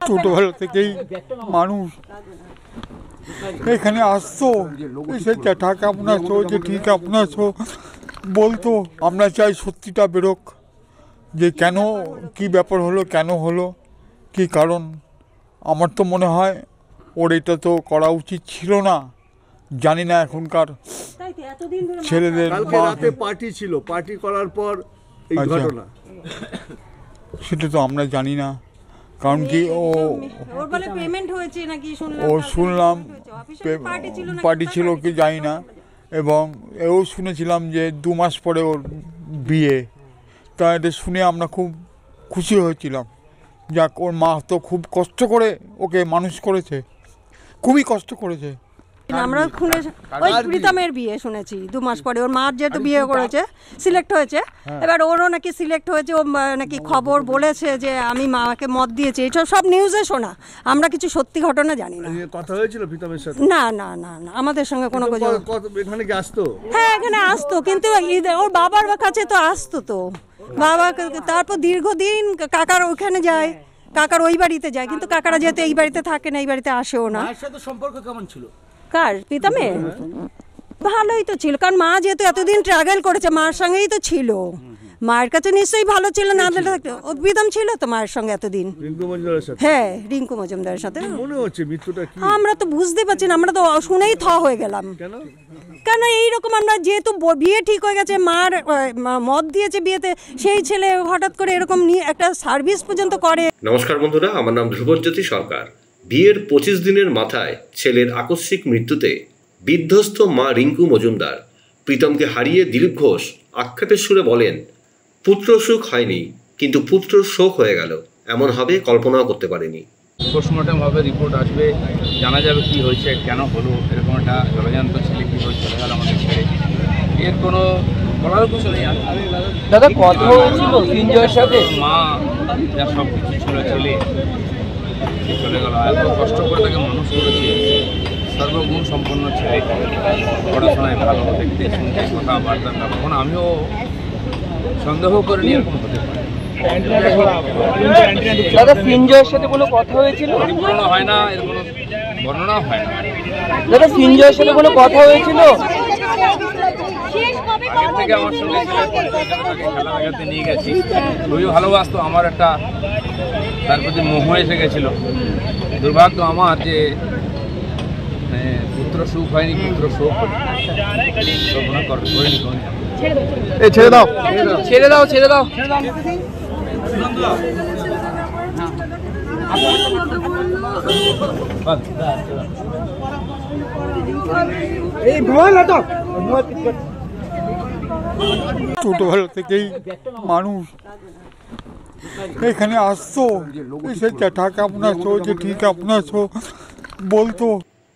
ছোটবেলা থেকেই মানুষ এখানে আসতো, এসে জ্যাঠা কেমন আছো, জেঠি কেমন আছো বলতো। আমরা চাই সত্যিটা বেরোক, যে কেন, কি ব্যাপার হলো, কেন হলো, কি কারণ। আমার তো মনে হয় ওর এটা তো করা উচিত ছিল না। জানি না এখনকার ছেলেদের পার্টি ছিল, পার্টি করার পর এই ঘটনা, সেটা তো আমরা জানি না। কারণ কি ও শুনলাম পার্টি ছিল কি জানি না, এবং এও শুনেছিলাম যে 2 মাস পরে ওর বিয়ে। তা এটা শুনে আমরা খুব খুশি হয়েছিলাম। যাক, ওর মা তো খুব কষ্ট করে ওকে মানুষ করেছে, খুবই কষ্ট করেছে। আমরা ওই প্রীতমের বিয়ে শুনেছি 2 মাস পরে ওর মার যেহেতু বিয়ে করেছে, সিলেক্ট হয়েছে, এবার ওরও নাকি সিলেক্ট হয়েছে। ও নাকি খবর বলেছে যে আমি মাকে মত দিয়েছি, এইসব সব নিউজে শোনা, আমরা কিছু সত্যি ঘটনা জানি না। কথা হয়েছিল প্রীতমের সাথে? না না না না, আমাদের সঙ্গে কোনো এখানে কি আসতো? হ্যাঁ, এখানে আসতো, কিন্তু ওর বাবার কাছে তো আসতো তো বাবা। তারপর দীর্ঘদিন কাকার ওখানে যায়, কাকার ওই বাড়িতে যায়, কিন্তু কাকারা যেহেতু এই বাড়িতে থাকে না, এই বাড়িতে আসেও না। সম্পর্ক কেমন ছিল? কার? প্রীতমের ভালোই তো ছিল, কারণ মা যেহেতু এতদিন ট্রাভেল করেছে, মার সঙ্গেই তো ছিল। মায়ের কাছে নিশ্চয়ই ভালো ছিল, না প্রীতম ছিল তো মায়ের সঙ্গে এতদিন। হ্যাঁ, রিঙ্কু মজুমদারের সাথে। মনে হচ্ছে মৃত্যুটা কি আমরা তো বুঝতে পারছি না, আমরা তো শুনেই হয়ে গেলাম। কেন এইরকম? আমরা যেহেতু বিয়ে ঠিক হয়ে গেছে, মার মত দিয়েছে বিয়েতে, সেই ছেলে হঠাৎ করে এরকম নিয়ে একটা সার্ভিস পর্যন্ত করে। নমস্কার বন্ধুরা, আমার নাম ধ্রুবজ্যোতি সরকার। বিয়ের 25 দিনের মাথায় ছেলের আকস্মিক মৃত্যুতে বিধ্বস্ত মা রিঙ্কু মজুমদার প্রীতমকে হারিয়ে দিলীপ ঘোষ আক্ষেপের সুরে বলেন, পুত্র সুখ হয়নি, কিন্তু পুত্র শোক হয়ে গেল। এমন হবে কল্পনাও করতে পারেনি। পোস্টমর্টম হবে, রিপোর্ট আসবে, জানা যাবে কি হয়েছে, কেন হলো, এরকম একটা জলজান্ত ছেলে কী হয়ে চলে গেল আমাদের ছেড়ে, এর কোনো বলার কিছু নেই। দাদা, কথা হয়েছিল তিনজনের সাথে? মা যা সব কিছু ছিল, ছেলে চলে গেল। এত কষ্ট করে তাকে মানুষ করেছে, সর্বগুণ সম্পন্ন ছেলে, পড়াশোনায় ভালো, দেখতে শুনতে, কথাবার্তা। তখন আমিও সন্দেহ করিনি এরকম হতে পারে। দাদা, সিনজয়ের সাথে কোনো কথা হয়েছিল? পরিপূর্ণ হয় না, এর কোনো বর্ণনা হয় না। দাদা, সিনজয়ের সাথে কোনো কথা হয়েছিল? আগের থেকে আমার সঙ্গে খেলা দেখাতে নিয়ে গেছি, খুবই ভালোবাসতো। আমার একটা তার প্রতি মোহ এসে গেছিল। দুর্ভাগ্য আমার যে পুত্র সুখ হয়নি, পুত্র শোক করিনি। ছেড়ে দাও, ছেড়ে দাও, ছেড়ে দাও। ছোটবেলা থেকেই মানুষ এখানে আসতো, এসে জ্যাঠা কেমন আছো, জেঠি কেমন আছো বলতো।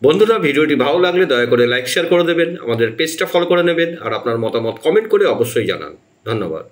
বন্ধুরা, ভিডিওটি ভালো লাগলে দয়া করে লাইক শেয়ার করে দেবেন, আমাদের পেজটা ফলো করে নেবেন, আর আপনার মতামত কমেন্ট করে অবশ্যই জানান। ধন্যবাদ।